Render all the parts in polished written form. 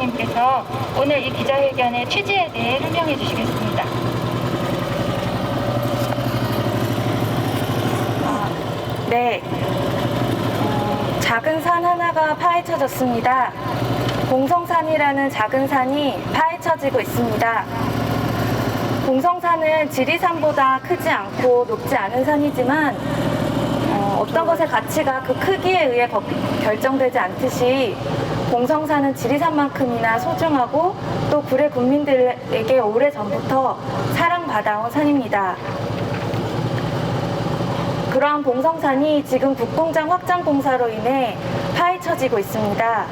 의원님께서 오늘 이 기자회견의 취지에 대해 설명해 주시겠습니다. 네, 작은 산 하나가 파헤쳐졌습니다. 봉성산이라는 작은 산이 파헤쳐지고 있습니다. 봉성산은 지리산보다 크지 않고 높지 않은 산이지만 어떤 것의 가치가 그 크기에 의해 결정되지 않듯이 봉성산은 지리산만큼이나 소중하고 또 구례 군민들에게 오래전부터 사랑받아온 산입니다. 그러한 봉성산이 지금 국공장 확장 공사로 인해 파헤쳐지고 있습니다.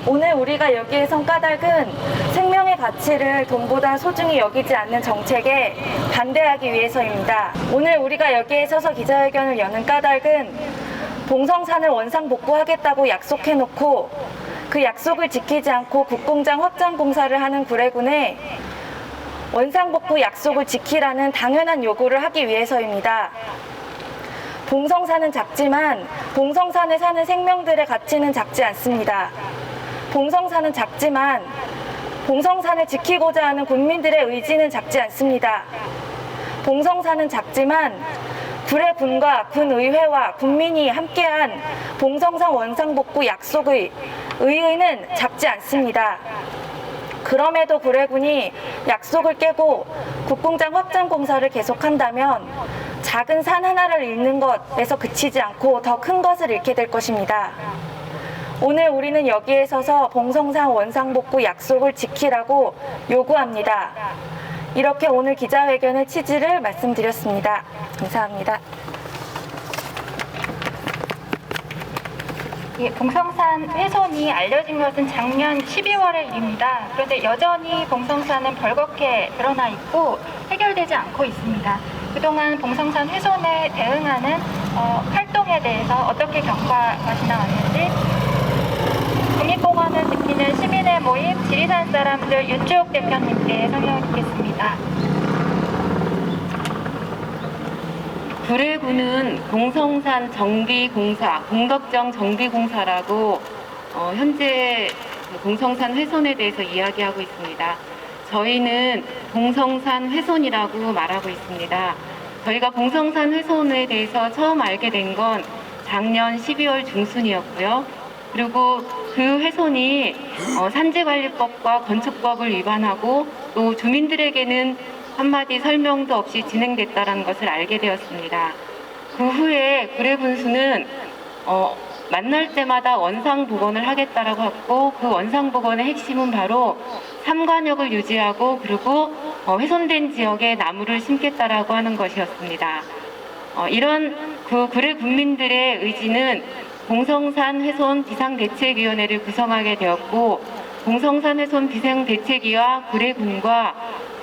오늘 우리가 여기에 선 까닭은 생명의 가치를 돈보다 소중히 여기지 않는 정책에 반대하기 위해서입니다. 오늘 우리가 여기에 서서 기자회견을 여는 까닭은 봉성산을 원상복구하겠다고 약속해놓고 그 약속을 지키지 않고 국공장 확장 공사를 하는 구례군에 원상복구 약속을 지키라는 당연한 요구를 하기 위해서입니다. 봉성산은 작지만 봉성산에 사는 생명들의 가치는 작지 않습니다. 봉성산은 작지만 봉성산을 지키고자 하는 군민들의 의지는 작지 않습니다. 봉성산은 작지만 구례군과 군의회와 군민이 함께한 봉성산 원상복구 약속의 의의는 작지 않습니다. 그럼에도 구례군이 약속을 깨고 국공장 확장 공사를 계속한다면 작은 산 하나를 잃는 것에서 그치지 않고 더 큰 것을 잃게 될 것입니다. 오늘 우리는 여기에 서서 봉성산 원상복구 약속을 지키라고 요구합니다. 이렇게 오늘 기자회견의 취지를 말씀드렸습니다. 감사합니다. 봉성산 훼손이 알려진 것은 작년 12월의 일입니다. 그런데 여전히 봉성산은 벌겋게 드러나 있고 해결되지 않고 있습니다. 그동안 봉성산 훼손에 대응하는 활동에 대해서 어떻게 경과가 지나왔는지 국립공원을 지키는 시민의 모임 지리산 사람들 윤주옥 대표님께 설명을 듣겠습니다. 구례군은 봉성산 정비공사, 공덕정 정비공사라고 현재 봉성산 훼손에 대해서 이야기하고 있습니다. 저희는 봉성산 훼손이라고 말하고 있습니다. 저희가 봉성산 훼손에 대해서 처음 알게 된 건 작년 12월 중순이었고요. 그리고 그 훼손이 산지관리법과 건축법을 위반하고 또 주민들에게는 한마디 설명도 없이 진행됐다는 것을 알게 되었습니다. 그 후에 구례군수는 만날 때마다 원상복원을 하겠다라고 했고 그 원상복원의 핵심은 바로 삼관역을 유지하고 그리고 훼손된 지역에 나무를 심겠다라고 하는 것이었습니다. 이런 그 구례 군민들의 의지는 봉성산 훼손 비상대책위원회를 구성하게 되었고 봉성산 훼손 비상대책위와 구례군과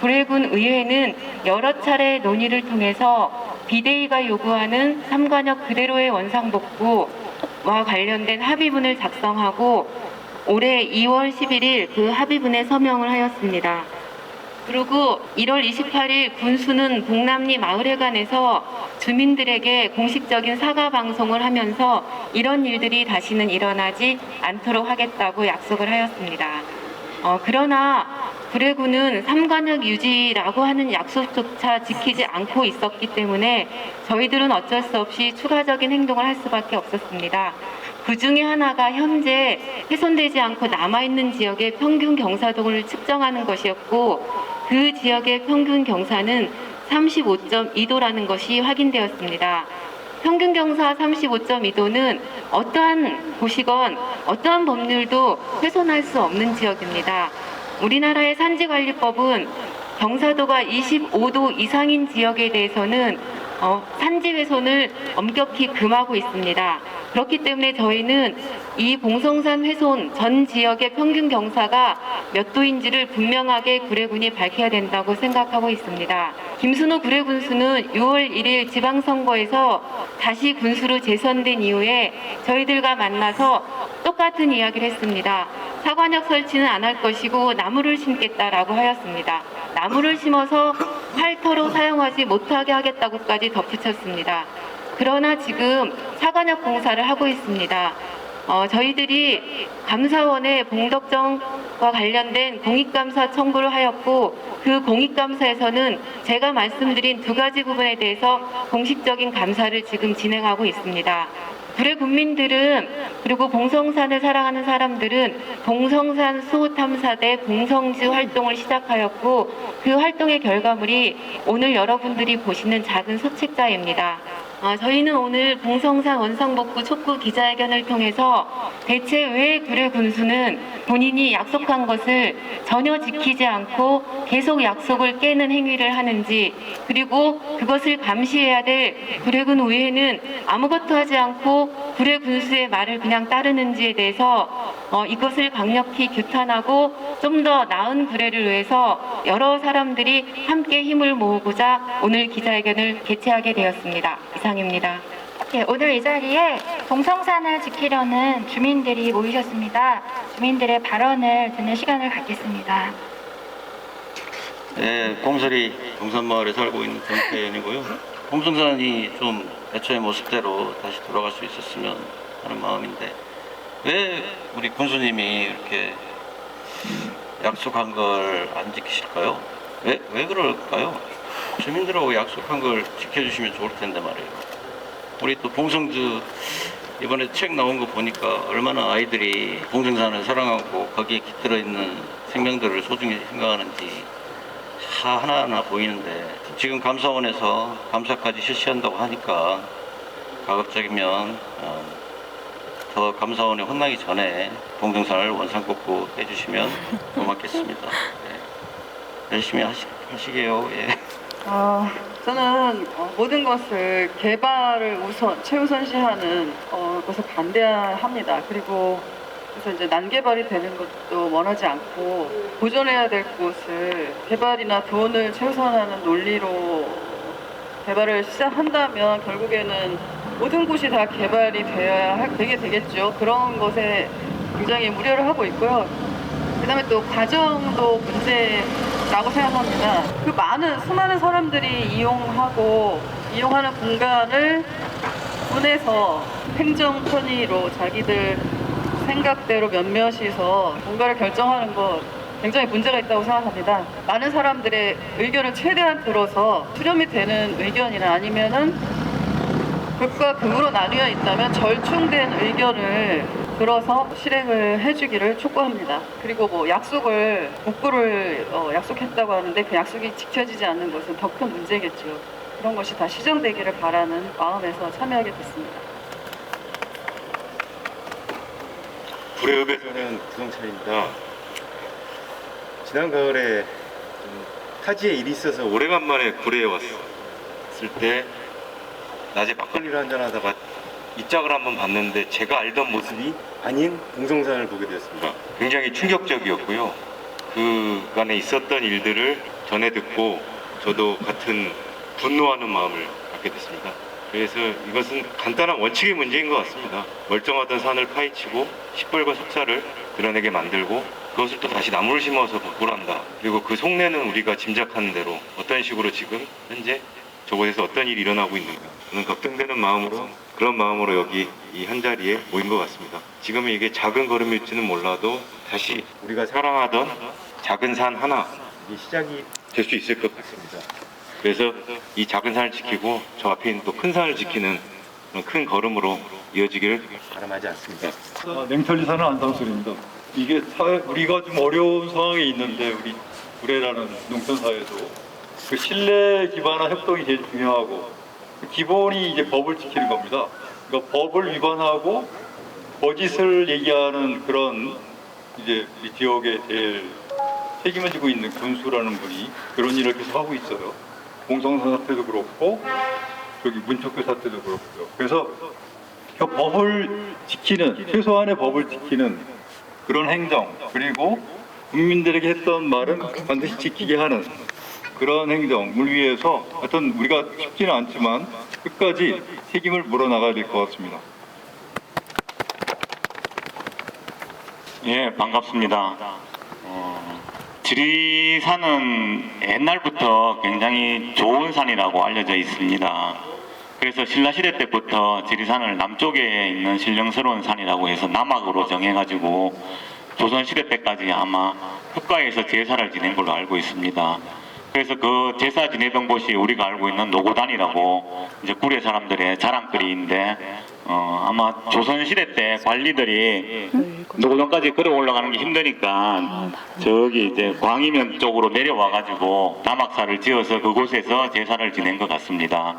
구례군 의회는 여러 차례 논의를 통해서 비대위가 요구하는 삼관역 그대로의 원상복구와 관련된 합의문을 작성하고 올해 2월 11일 그 합의문에 서명을 하였습니다. 그리고 1월 28일 군수는 봉남리 마을회관에서 주민들에게 공식적인 사과 방송을 하면서 이런 일들이 다시는 일어나지 않도록 하겠다고 약속을 하였습니다. 그러나 구례군은 삼관역 유지라고 하는 약속조차 지키지 않고 있었기 때문에 저희들은 어쩔 수 없이 추가적인 행동을 할 수밖에 없었습니다. 그 중에 하나가 현재 훼손되지 않고 남아있는 지역의 평균 경사도를 측정하는 것이었고 그 지역의 평균 경사는 35.2도라는 것이 확인되었습니다. 평균 경사 35.2도는 어떠한 곳이건 어떠한 법률도 훼손할 수 없는 지역입니다. 우리나라의 산지관리법은 경사도가 25도 이상인 지역에 대해서는 산지 훼손을 엄격히 금하고 있습니다. 그렇기 때문에 저희는 이 봉성산 훼손 전 지역의 평균 경사가 몇 도인지를 분명하게 구례군이 밝혀야 된다고 생각하고 있습니다. 김순호 구례군수는 6월 1일 지방선거에서 다시 군수로 재선된 이후에 저희들과 만나서 똑같은 이야기를 했습니다. 사관역 설치는 안 할 것이고 나무를 심겠다라고 하였습니다. 나무를 심어서 활터로 사용하지 못하게 하겠다고까지 덧붙였습니다. 그러나 지금 사관역 공사를 하고 있습니다. 저희들이 감사원에 봉덕정과 관련된 공익감사 청구를 하였고 그 공익감사에서는 제가 말씀드린 두 가지 부분에 대해서 공식적인 감사를 지금 진행하고 있습니다. 구례 군민들은 그리고 봉성산을 사랑하는 사람들은 봉성산 수호탐사대 봉성지 활동을 시작하였고 그 활동의 결과물이 오늘 여러분들이 보시는 작은 서책자입니다. 저희는 오늘 봉성산 원상복구 촉구 기자회견을 통해서 대체 왜 구례 군수는 본인이 약속한 것을 전혀 지키지 않고 계속 약속을 깨는 행위를 하는지, 그리고 그것을 감시해야 될 구례군 의회는 아무것도 하지 않고 구례 군수의 말을 그냥 따르는지에 대해서 이것을 강력히 규탄하고 좀 더 나은 구례를 위해서 여러 사람들이 함께 힘을 모으고자 오늘 기자회견을 개최하게 되었습니다. 이상입니다. 네, 오늘 이 자리에 봉성산을 지키려는 주민들이 모이셨습니다. 주민들의 발언을 듣는 시간을 갖겠습니다. 네, 공설이 봉산마을에 살고 있는 정태현이고요. 봉성산이 좀 애초의 모습대로 다시 돌아갈 수 있었으면 하는 마음인데 왜 우리 군수님이 이렇게 약속한 걸 안 지키실까요? 왜 그럴까요? 주민들하고 약속한 걸 지켜주시면 좋을 텐데 말이에요. 우리 또 봉성주 이번에 책 나온 거 보니까 얼마나 아이들이 봉성산을 사랑하고 거기에 깃들어 있는 생명들을 소중히 생각하는지 다 하나하나 보이는데 지금 감사원에서 감사까지 실시한다고 하니까 가급적이면 더 감사원에 혼나기 전에 봉성산을 원상복구 해주시면 고맙겠습니다. 네. 열심히 하시게요. 예. 저는 모든 것을 개발을 최우선시하는 것을 반대합니다. 그리고 그래서 이제 난개발이 되는 것도 원하지 않고 보존해야 될 곳을 개발이나 돈을 최우선하는 논리로 개발을 시작한다면 결국에는 모든 곳이 다 개발이 되게 되겠죠. 그런 것에 굉장히 우려를 하고 있고요. 그 다음에 또 과정도 문제라고 생각합니다. 그 수많은 사람들이 이용하는 공간을 분해서 행정 편의로 자기들 생각대로 몇몇이서 뭔가를 결정하는 것 굉장히 문제가 있다고 생각합니다. 많은 사람들의 의견을 최대한 들어서 수렴이 되는 의견이나 아니면은 극과 극으로 나뉘어 있다면 절충된 의견을 들어서 실행을 해주기를 촉구합니다. 그리고 복구를 약속했다고 하는데 그 약속이 지켜지지 않는 것은 더 큰 문제겠죠. 그런 것이 다 시정되기를 바라는 마음에서 참여하게 됐습니다. 구례읍에서는 구성철입니다. 지난 가을에 좀 타지에 일이 있어서 오래간만에 구례에 왔을 때 낮에 막걸리를 한잔하다가 이 짝을 한번 봤는데 제가 알던 모습이 아닌 봉성산을 보게 되었습니다. 굉장히 충격적이었고요. 그간에 있었던 일들을 전해 듣고 저도 같은 분노하는 마음을 갖게 됐습니다. 그래서 이것은 간단한 원칙의 문제인 것 같습니다. 멀쩡하던 산을 파헤치고 시뻘건 속살을 드러내게 만들고 그것을 또 다시 나무를 심어서 복구한다. 그리고 그 속내는 우리가 짐작하는 대로 어떤 식으로 지금 현재 저곳에서 어떤 일이 일어나고 있는가, 저는 걱정되는 마음으로, 그런 마음으로 여기 이 한자리에 모인 것 같습니다. 지금은 이게 작은 걸음일지는 몰라도 다시 우리가 사랑하던 작은 산 하나, 이게 시작이 될 수 있을 것 같습니다. 그래서 이 작은 산을 지키고 저 앞에 있는 또 큰 산을 지키는 그런 큰 걸음으로 이어지기를 바람하지 않습니다. 냉철리 사는 안상술입니다. 이게 우리가 좀 어려운 상황에 있는데 우리 구례라는 농촌사회도 그 신뢰 기반한 협동이 제일 중요하고 그 기본이 이제 법을 지키는 겁니다. 그러니까 법을 위반하고 거짓을 얘기하는 그런 이제 우리 지역에 제일 책임을 지고 있는 군수라는 분이 그런 일을 계속 하고 있어요. 봉성산 사태도 그렇고 저기 문척교 사태도 그렇고요. 그래서 그 법을 지키는, 최소한의 법을 지키는 그런 행정, 그리고 국민들에게 했던 말은 반드시 지키게 하는 그런 행정을 위해서 하여튼 우리가 쉽지는 않지만 끝까지 책임을 물어나가야 될 것 같습니다. 예, 반갑습니다. 지리산은 옛날부터 굉장히 좋은 산이라고 알려져 있습니다. 그래서 신라시대 때부터 지리산을 남쪽에 있는 신령스러운 산이라고 해서 남악으로 정해가지고 조선시대 때까지 아마 흑가에서 제사를 지낸 걸로 알고 있습니다. 그래서 그 제사 지내던 곳이 우리가 알고 있는 노고단이라고 이제 구례 사람들의 자랑거리인데 아마 조선시대 때 관리들이 노고단까지 걸어 올라가는 게 힘드니까 저기 이제 광이면 쪽으로 내려와가지고 남악사를 지어서 그곳에서 제사를 지낸 것 같습니다.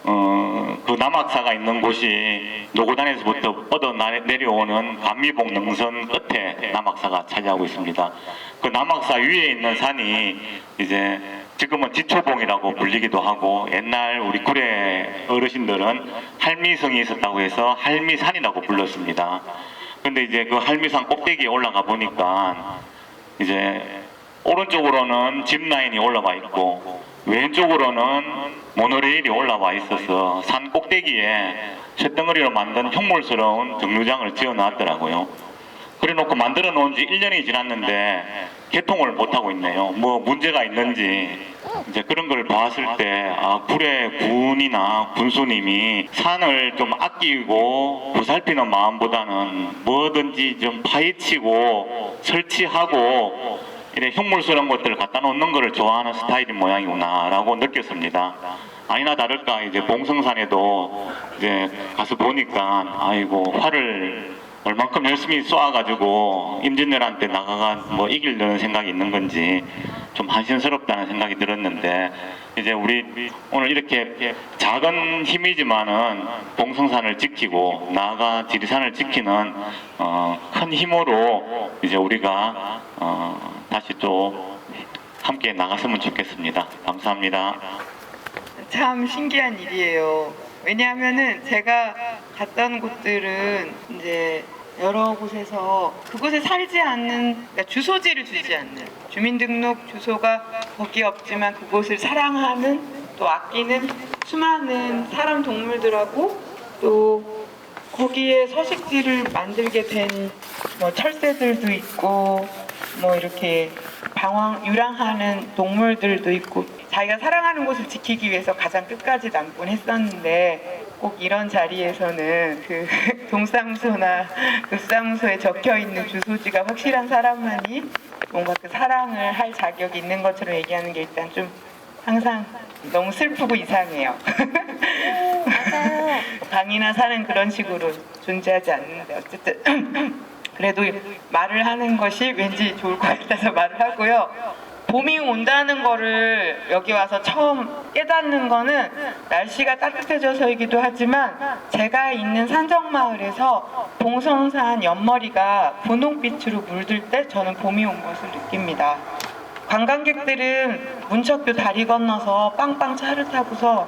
그 남악사가 있는 곳이 노고단에서부터 뻗어 내려오는 감미봉 능선 끝에 남악사가 차지하고 있습니다. 그 남악사 위에 있는 산이 이제 지금은 지초봉이라고 불리기도 하고 옛날 우리 구례 어르신들은 할미성이 있었다고 해서 할미산이라고 불렀습니다. 근데 이제 그 할미산 꼭대기에 올라가 보니까 이제 오른쪽으로는 짚라인이 올라와 있고 왼쪽으로는 모노레일이 올라와 있어서 산 꼭대기에 쇳덩어리로 만든 흉물스러운 정류장을 지어 놨더라고요. 그래 놓고 만들어 놓은 지 1년이 지났는데 개통을 못하고 있네요. 뭐 문제가 있는지 이제 그런 걸 봤을 때 구례 군이나 군수님이 산을 좀 아끼고 보살피는 마음보다는 뭐든지 좀 파헤치고 설치하고 이래 흉물스러운 것들을 갖다 놓는 것을 좋아하는 스타일인 모양이구나라고 느꼈습니다. 아니나 다를까 이제 봉성산에도 이제 가서 보니까 아이고 활을 얼만큼 열심히 쏘아가지고 임진왜란때 나가가 뭐 이기려는 생각이 있는 건지 좀 한심스럽다는 생각이 들었는데 이제 우리 오늘 이렇게 작은 힘이지만은 봉성산을 지키고 나아가 지리산을 지키는 큰 힘으로 이제 우리가 다시 또 함께 나갔으면 좋겠습니다. 감사합니다. 참 신기한 일이에요. 왜냐하면은 제가 갔던 곳들은 이제 여러 곳에서 그곳에 살지 않는, 그러니까 주소지를 주지 않는, 주민등록 주소가 거기 없지만 그곳을 사랑하는 또 아끼는 수많은 사람 동물들하고 또 거기에 서식지를 만들게 된 뭐 철새들도 있고 뭐 이렇게 유랑하는 동물들도 있고 자기가 사랑하는 곳을 지키기 위해서 가장 끝까지 남곤 했었는데 꼭 이런 자리에서는 그 동사무소나 읍사무소에 적혀있는 주소지가 확실한 사람만이 뭔가 그 사랑을 할 자격이 있는 것처럼 얘기하는 게 일단 좀 항상 너무 슬프고 이상해요. 강이나 산은 그런 식으로 존재하지 않는데 어쨌든 그래도 말을 하는 것이 왠지 좋을 것 같아서 말을 하고요. 봄이 온다는 거를 여기 와서 처음 깨닫는 거는 날씨가 따뜻해져서이기도 하지만 제가 있는 산정마을에서 봉성산 옆머리가 분홍빛으로 물들 때 저는 봄이 온 것을 느낍니다. 관광객들은 문척교 다리 건너서 빵빵 차를 타고서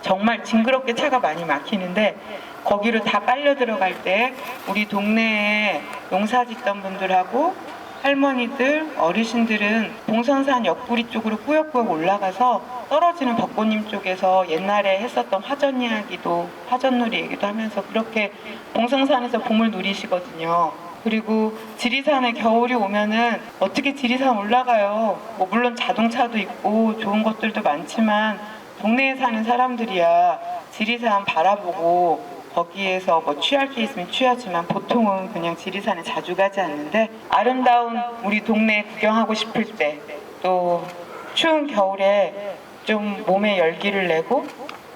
정말 징그럽게 차가 많이 막히는데 거기로 다 빨려 들어갈 때 우리 동네에 농사 짓던 분들하고 할머니들, 어르신들은 봉선산 옆구리 쪽으로 꾸역꾸역 올라가서 떨어지는 벚꽃님 쪽에서 옛날에 했었던 화전 이야기도, 화전놀이 얘기도 하면서 그렇게 봉성산에서 봄을 누리시거든요. 그리고 지리산에 겨울이 오면은 어떻게 지리산 올라가요? 뭐 물론 자동차도 있고 좋은 것들도 많지만 동네에 사는 사람들이야 지리산 바라보고 거기에서 뭐 취할 게 있으면 취하지만 보통은 그냥 지리산에 자주 가지 않는데 아름다운 우리 동네 구경하고 싶을 때 또 추운 겨울에 좀 몸에 열기를 내고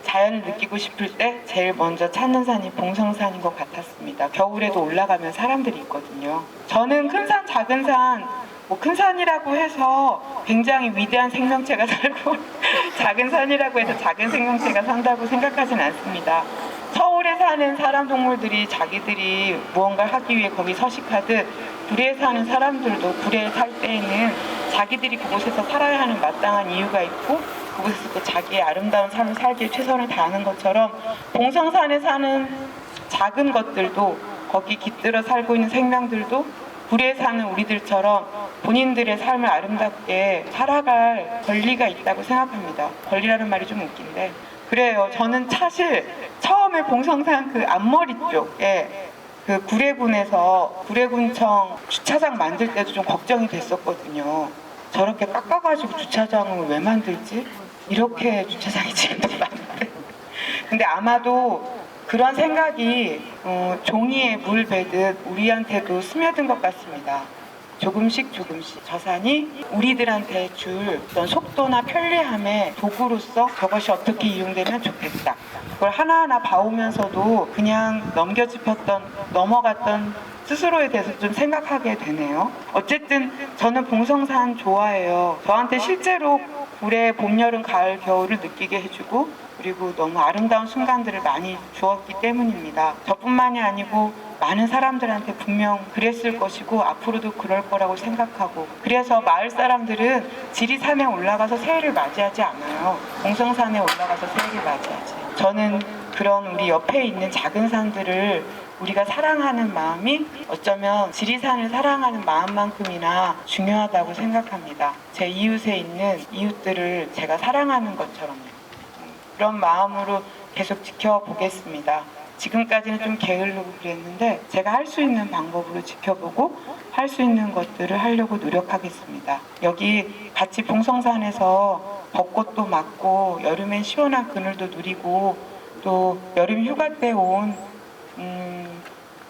자연을 느끼고 싶을 때 제일 먼저 찾는 산이 봉성산인 것 같았습니다. 겨울에도 올라가면 사람들이 있거든요. 저는 큰 산, 작은 산, 뭐 큰 산이라고 해서 굉장히 위대한 생명체가 살고 작은 산이라고 해서 작은 생명체가 산다고 생각하진 않습니다. 서울에 사는 사람 동물들이 자기들이 무언가를 하기 위해 거기 서식하듯 구례에 사는 사람들도 구례에 살 때에는 자기들이 그곳에서 살아야 하는 마땅한 이유가 있고 그곳에서 또 자기의 아름다운 삶을 살기에 최선을 다하는 것처럼 봉성산에 사는 작은 것들도 거기 깃들어 살고 있는 생명들도 구례에 사는 우리들처럼 본인들의 삶을 아름답게 살아갈 권리가 있다고 생각합니다. 권리라는 말이 좀 웃긴데 그래요. 저는 사실 처음에 봉성산 그 앞머리 쪽에 그 구례군에서 구례군청 주차장 만들 때도 좀 걱정이 됐었거든요. 저렇게 깎아가지고 주차장을 왜 만들지? 이렇게 주차장이 지금도 많은데 근데 아마도 그런 생각이 종이에 물 배듯 우리한테도 스며든 것 같습니다. 조금씩 저 산이 우리들한테 줄 어떤 속도나 편리함의 도구로서 저것이 어떻게 이용되면 좋겠다. 그걸 하나하나 봐오면서도 그냥 넘어갔던 스스로에 대해서 좀 생각하게 되네요. 어쨌든 저는 봉성산 좋아해요. 저한테 실제로 굴의 봄, 여름, 가을, 겨울을 느끼게 해주고 그리고 너무 아름다운 순간들을 많이 주었기 때문입니다. 저뿐만이 아니고 많은 사람들한테 분명 그랬을 것이고 앞으로도 그럴 거라고 생각하고 그래서 마을 사람들은 지리산에 올라가서 새해를 맞이하지 않아요. 봉성산에 올라가서 새해를 맞이하지. 저는 그런 우리 옆에 있는 작은 산들을 우리가 사랑하는 마음이 어쩌면 지리산을 사랑하는 마음만큼이나 중요하다고 생각합니다. 제 이웃에 있는 이웃들을 제가 사랑하는 것처럼요. 그런 마음으로 계속 지켜보겠습니다. 지금까지는 좀 게으르고 그랬는데 제가 할 수 있는 방법으로 지켜보고 할 수 있는 것들을 하려고 노력하겠습니다. 여기 같이 봉성산에서 벚꽃도 맞고 여름엔 시원한 그늘도 누리고 또 여름 휴가 때 온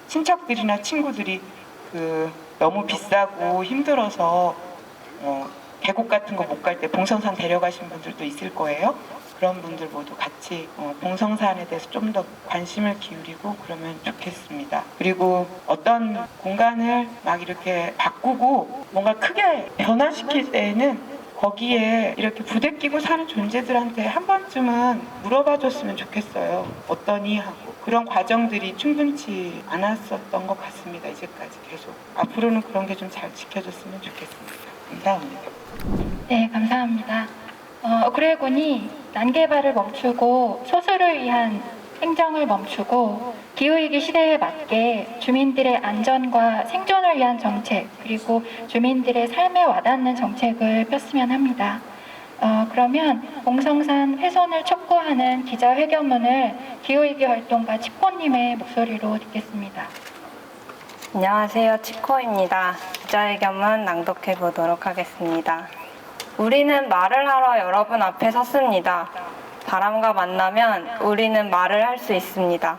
친척들이나 친구들이 너무 비싸고 힘들어서 계곡 같은 거 못 갈 때 봉성산 데려가신 분들도 있을 거예요. 그런 분들 모두 같이 봉성산에 대해서 좀 더 관심을 기울이고 그러면 좋겠습니다. 그리고 어떤 공간을 막 이렇게 바꾸고 뭔가 크게 변화시킬 때에는 거기에 이렇게 부대끼고 사는 존재들한테 한 번쯤은 물어봐 줬으면 좋겠어요. 어떠니 하고. 그런 과정들이 충분치 않았었던 것 같습니다. 이제까지 계속. 앞으로는 그런 게 좀 잘 지켜졌으면 좋겠습니다. 감사합니다. 네, 감사합니다. 그레군이 난개발을 멈추고 소수를 위한 행정을 멈추고 기후위기 시대에 맞게 주민들의 안전과 생존을 위한 정책 그리고 주민들의 삶에 와닿는 정책을 폈으면 합니다. 그러면 봉성산 훼손을 촉구하는 기자회견문을 기후위기 활동가 치코님의 목소리로 듣겠습니다. 안녕하세요. 치코입니다. 기자회견문 낭독해 보도록 하겠습니다. 우리는 말을 하러 여러분 앞에 섰습니다. 바람과 만나면 우리는 말을 할 수 있습니다.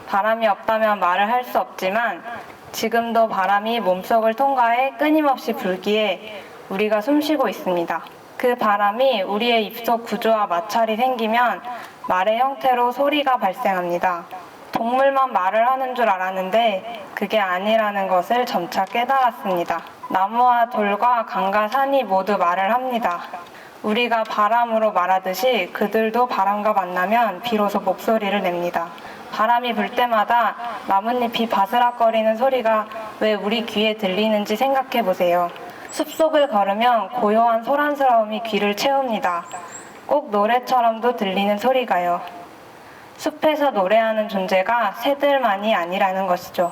바람이 없다면 말을 할 수 없지만 지금도 바람이 몸속을 통과해 끊임없이 불기에 우리가 숨쉬고 있습니다. 그 바람이 우리의 입속 구조와 마찰이 생기면 말의 형태로 소리가 발생합니다. 동물만 말을 하는 줄 알았는데 그게 아니라는 것을 점차 깨달았습니다. 나무와 돌과 강과 산이 모두 말을 합니다. 우리가 바람으로 말하듯이 그들도 바람과 만나면 비로소 목소리를 냅니다. 바람이 불 때마다 나뭇잎이 바스락거리는 소리가 왜 우리 귀에 들리는지 생각해 보세요. 숲속을 걸으면 고요한 소란스러움이 귀를 채웁니다. 꼭 노래처럼도 들리는 소리가요. 숲에서 노래하는 존재가 새들만이 아니라는 것이죠.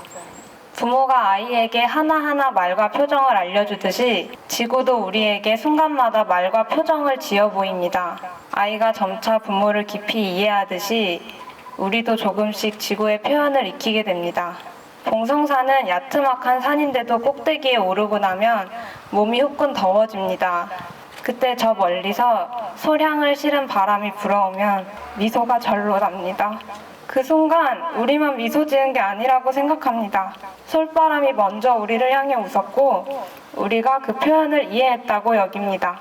부모가 아이에게 하나하나 말과 표정을 알려주듯이 지구도 우리에게 순간마다 말과 표정을 지어 보입니다. 아이가 점차 부모를 깊이 이해하듯이 우리도 조금씩 지구의 표현을 익히게 됩니다. 봉성산은 야트막한 산인데도 꼭대기에 오르고 나면 몸이 후끈 더워집니다. 그때 저 멀리서 소량을 실은 바람이 불어오면 미소가 절로 납니다. 그 순간 우리만 미소 지은 게 아니라고 생각합니다. 솔바람이 먼저 우리를 향해 웃었고 우리가 그 표현을 이해했다고 여깁니다.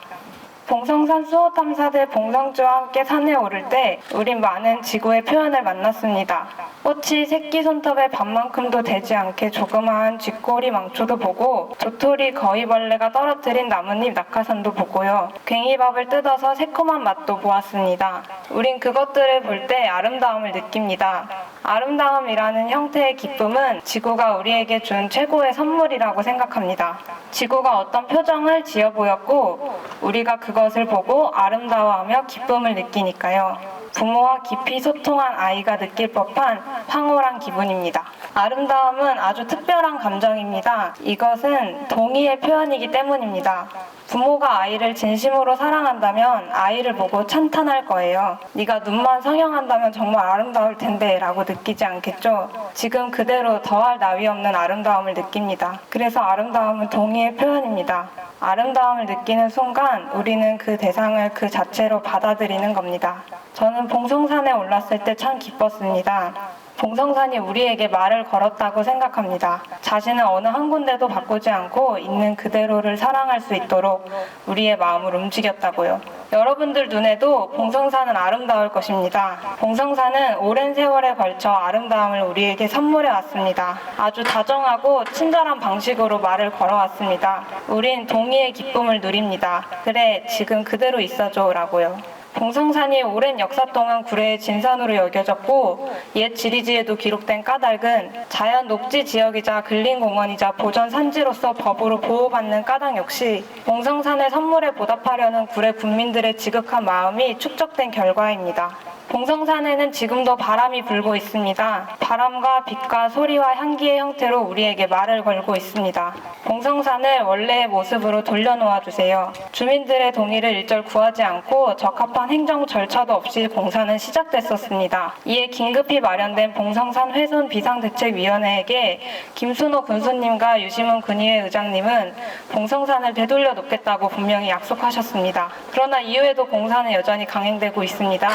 봉성산 수호탐사대 봉성주와 함께 산에 오를 때 우린 많은 지구의 표현을 만났습니다. 꽃이 새끼 손톱의 반만큼도 되지 않게 조그마한 쥐꼬리 망초도 보고 도토리 거위벌레가 떨어뜨린 나뭇잎 낙하산도 보고요. 괭이밥을 뜯어서 새콤한 맛도 보았습니다. 우린 그것들을 볼 때 아름다움을 느낍니다. 아름다움이라는 형태의 기쁨은 지구가 우리에게 준 최고의 선물이라고 생각합니다. 지구가 어떤 표정을 지어 보였고 우리가 그것을 보고 아름다워하며 기쁨을 느끼니까요. 부모와 깊이 소통한 아이가 느낄 법한 황홀한 기분입니다. 아름다움은 아주 특별한 감정입니다. 이것은 동의의 표현이기 때문입니다. 부모가 아이를 진심으로 사랑한다면 아이를 보고 찬탄할 거예요. 네가 눈만 성형한다면 정말 아름다울 텐데 라고 느끼지 않겠죠? 지금 그대로 더할 나위 없는 아름다움을 느낍니다. 그래서 아름다움은 동의의 표현입니다. 아름다움을 느끼는 순간 우리는 그 대상을 그 자체로 받아들이는 겁니다. 저는 봉성산에 올랐을 때 참 기뻤습니다. 봉성산이 우리에게 말을 걸었다고 생각합니다. 자신은 어느 한 군데도 바꾸지 않고 있는 그대로를 사랑할 수 있도록 우리의 마음을 움직였다고요. 여러분들 눈에도 봉성산은 아름다울 것입니다. 봉성산은 오랜 세월에 걸쳐 아름다움을 우리에게 선물해 왔습니다. 아주 다정하고 친절한 방식으로 말을 걸어왔습니다. 우린 동의의 기쁨을 누립니다. 그래, 지금 그대로 있어줘 라고요. 봉성산이 오랜 역사 동안 구례의 진산으로 여겨졌고 옛 지리지에도 기록된 까닭은 자연 녹지 지역이자 근린공원이자 보전 산지로서 법으로 보호받는 까닭 역시 봉성산의 선물에 보답하려는 구례 군민들의 지극한 마음이 축적된 결과입니다. 봉성산에는 지금도 바람이 불고 있습니다. 바람과 빛과 소리와 향기의 형태로 우리에게 말을 걸고 있습니다. 봉성산을 원래의 모습으로 돌려놓아 주세요. 주민들의 동의를 일절 구하지 않고 적합한 행정 절차도 없이 공사는 시작됐었습니다. 이에 긴급히 마련된 봉성산 훼손 비상대책위원회에게 김순호 군수님과 유시문 군의회 의장님은 봉성산을 되돌려 놓겠다고 분명히 약속하셨습니다. 그러나 이후에도 공사는 여전히 강행되고 있습니다.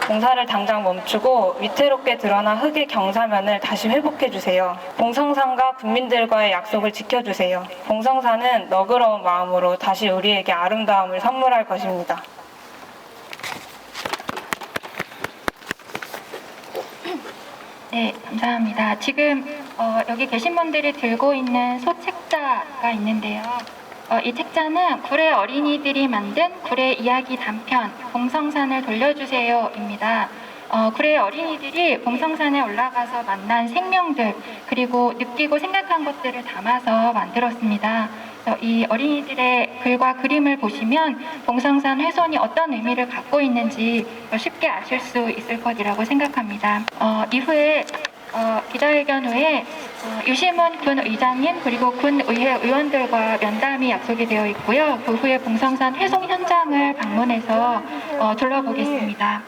공사를 당장 멈추고 위태롭게 드러난 흙의 경사면을 다시 회복해주세요. 봉성산과 국민들과의 약속을 지켜주세요. 봉성산은 너그러운 마음으로 다시 우리에게 아름다움을 선물할 것입니다. 네, 감사합니다. 지금 여기 계신 분들이 들고 있는 소책자가 있는데요. 이 책자는 구례 어린이들이 만든 구례 이야기 단편 봉성산을 돌려주세요입니다. 구례 어린이들이 봉성산에 올라가서 만난 생명들 그리고 느끼고 생각한 것들을 담아서 만들었습니다. 이 어린이들의 글과 그림을 보시면 봉성산 훼손이 어떤 의미를 갖고 있는지 쉽게 아실 수 있을 것이라고 생각합니다. 이후에 기자회견 후에 유시문 군 의장님 그리고 군의회 의원들과 면담이 약속이 되어 있고요. 그 후에 봉성산 훼손 현장을 방문해서 둘러보겠습니다.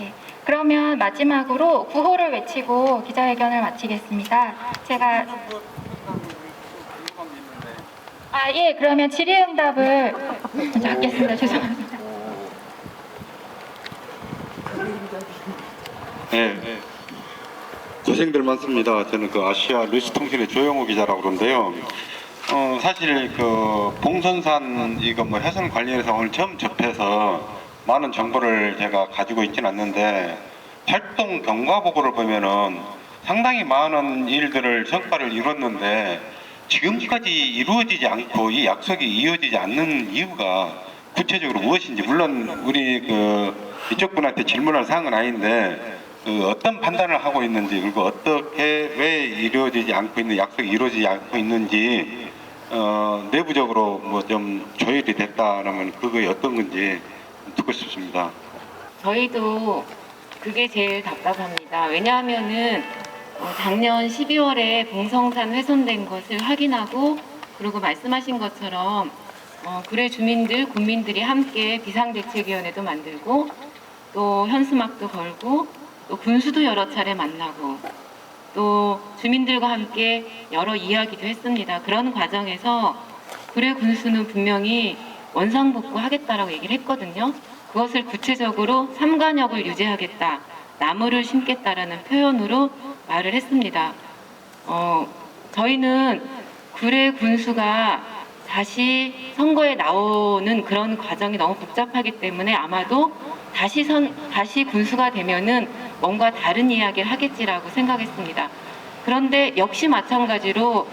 예, 그러면 마지막으로 구호를 외치고 기자회견을 마치겠습니다. 제가 예, 그러면 질의응답을 먼저 하겠습니다. 죄송합니다. 네. 고생들 많습니다. 저는 그 아시아 루시통신의 조영호 기자라고 그러는데요. 사실 그 봉선산 이거 뭐 훼손 관련해서 오늘 처음 접해서 많은 정보를 제가 가지고 있지는 않는데 활동 경과 보고를 보면은 상당히 많은 일들을 성과를 이뤘는데 지금까지 이루어지지 않고 이 약속이 이어지지 않는 이유가 구체적으로 무엇인지 물론 우리 이쪽 분한테 질문할 사항은 아닌데 어떤 판단을 하고 있는지 그리고 어떻게 왜 이루어지지 않고 있는 약속이 이루어지지 않고 있는지 내부적으로 뭐 좀 조율이 됐다라면 그게 어떤 건지 듣고 싶습니다. 저희도 그게 제일 답답합니다. 왜냐하면은 작년 12월에 봉성산 훼손된 것을 확인하고 그리고 말씀하신 것처럼 구례 주민들, 군민들이 함께 비상대책위원회도 만들고 또 현수막도 걸고 또 군수도 여러 차례 만나고 또 주민들과 함께 여러 이야기도 했습니다. 그런 과정에서 구례 군수는 분명히 원상복구 하겠다라고 얘기를 했거든요. 그것을 구체적으로 삼관역을 유지하겠다, 나무를 심겠다라는 표현으로 말을 했습니다. 저희는 구례 군수가 다시 선거에 나오는 그런 과정이 너무 복잡하기 때문에 아마도 다시 군수가 되면은 뭔가 다른 이야기를 하겠지라고 생각했습니다. 그런데 역시 마찬가지로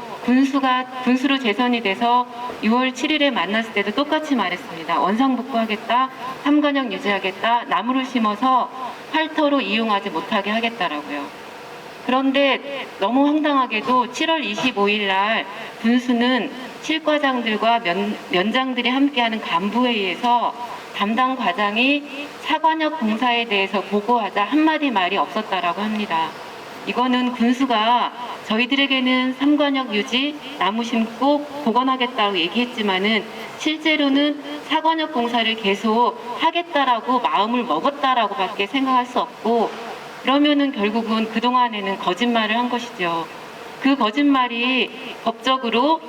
군수로 재선이 돼서 6월 7일에 만났을 때도 똑같이 말했습니다. 원상복구하겠다, 삼관역 유지하겠다, 나무를 심어서 활터로 이용하지 못하게 하겠다라고요. 그런데 너무 황당하게도 7월 25일 날 군수는 실과장들과 면장들이 함께하는 간부회의에서 담당 과장이 사관역 공사에 대해서 보고하자 한마디 말이 없었다라고 합니다. 이거는 군수가 저희들에게는 삼관역 유지, 나무 심고 복원하겠다고 얘기했지만은 실제로는 사관역 봉사를 계속 하겠다라고 마음을 먹었다라고 밖에 생각할 수 없고, 그러면은 결국은 그동안에는 거짓말을 한 것이죠. 그 거짓말이 법적으로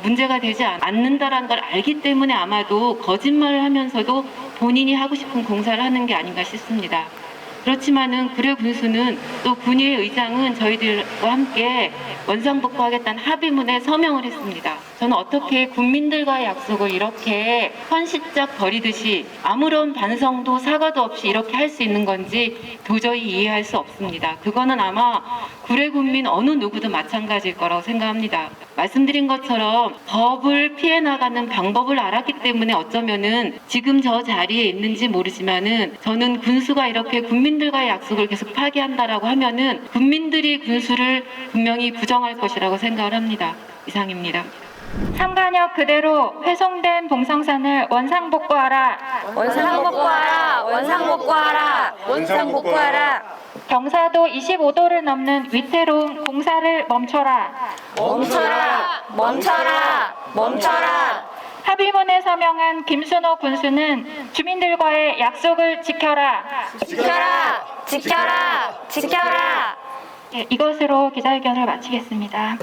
문제가 되지 않는다라는 걸 알기 때문에 아마도 거짓말을 하면서도 본인이 하고 싶은 공사를 하는 게 아닌가 싶습니다. 그렇지만은 구례 군수는 또 군의회 의장은 저희들과 함께 원상복구하겠다는 합의문에 서명을 했습니다. 저는 어떻게 국민들과의 약속을 이렇게 헌시짝 버리듯이 아무런 반성도 사과도 없이 이렇게 할 수 있는 건지 도저히 이해할 수 없습니다. 그거는 아마 구례 군민 어느 누구도 마찬가지일 거라고 생각합니다. 말씀드린 것처럼 법을 피해 나가는 방법을 알았기 때문에 어쩌면은 지금 저 자리에 있는지 모르지만은 저는 군수가 이렇게 국민들과의 약속을 계속 파기한다라고 하면은 국민들이 군수를 분명히 부정할 것이라고 생각을 합니다. 이상입니다. 삼관역 그대로 훼손된 봉성산을 원상복구하라. 원상복구하라. 원상복구하라. 원상복구하라. 경사도 25도를 넘는 위태로운 공사를 멈춰라. 멈춰라. 멈춰라. 멈춰라. 합의문에 서명한 김순호 군수는 주민들과의 약속을 지켜라. 지켜라. 지켜라. 지켜라. 네, 이것으로 기자회견을 마치겠습니다.